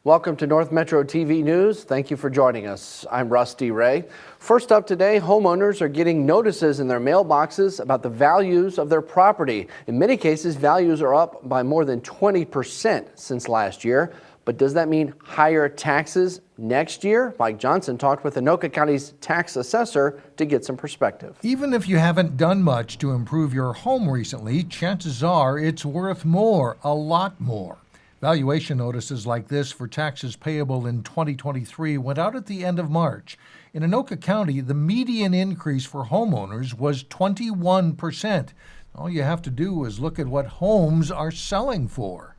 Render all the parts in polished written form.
Welcome to North Metro TV News. Thank you for joining us. I'm Rusty Ray. First up today, homeowners are getting notices in their mailboxes about the values of their property. In many cases, values are up by more than 20% since last year. But does that mean higher taxes next year? Mike Johnson talked with Anoka County's tax assessor to get some perspective. Even if you haven't done much to improve your home recently, chances are it's worth more, a lot more. Valuation notices like this for taxes payable in 2023 went out at the end of March. In Anoka County, the median increase for homeowners was 21%. All you have to do is look at what homes are selling for.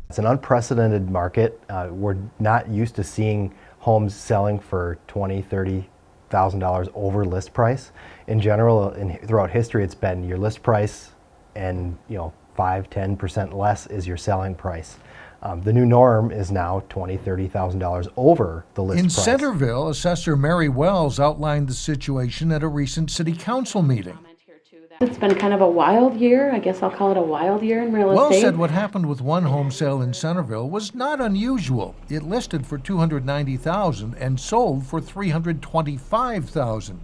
It's an unprecedented market. We're not used to seeing homes selling for $20,000, $30,000 over list price. In general, throughout history, it's been your list price and 5-10% less is your selling price. The new norm is now $20,000, $30,000 over the list price. In Centerville, Assessor Mary Wells outlined the situation at a recent city council meeting. It's been kind of a wild year. I guess I'll call it a wild year in real estate. Wells said what happened with one home sale in Centerville was not unusual. It listed for $290,000 and sold for $325,000.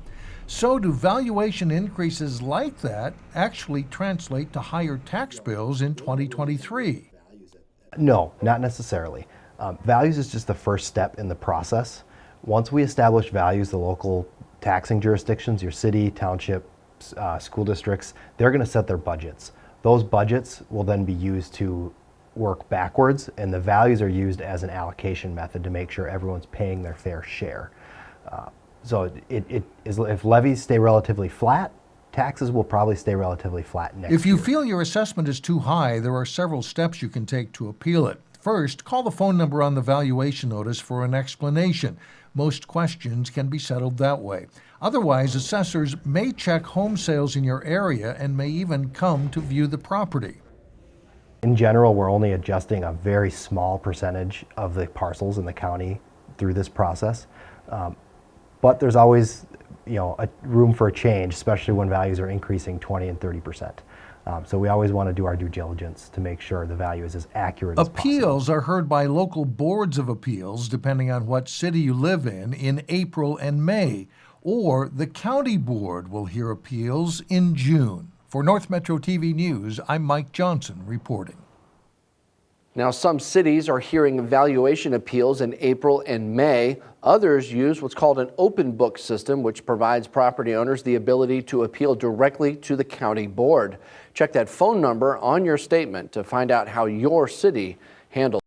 So do valuation increases like that actually translate to higher tax bills in 2023? No, not necessarily. Values is just the first step in the process. Once we establish values, the local taxing jurisdictions, your city, township, school districts, they're going to set their budgets. Those budgets will then be used to work backwards, and the values are used as an allocation method to make sure everyone's paying their fair share. So if levies stay relatively flat, taxes will probably stay relatively flat next year. If you feel your assessment is too high, there are several steps you can take to appeal it. First, call the phone number on the valuation notice for an explanation. Most questions can be settled that way. Otherwise, assessors may check home sales in your area and may even come to view the property. In general, we're only adjusting a very small percentage of the parcels in the county through this process. But there's always a room for a change, especially when values are increasing 20 and 30%. So we always want to do our due diligence to make sure the value is as accurate as possible. Appeals are heard by local boards of appeals, depending on what city you live in April and May. Or the county board will hear appeals in June. For North Metro TV News, I'm Mike Johnson reporting. Now, some cities are hearing valuation appeals in April and May. Others use what's called an open book system, which provides property owners the ability to appeal directly to the county board. Check that phone number on your statement to find out how your city handles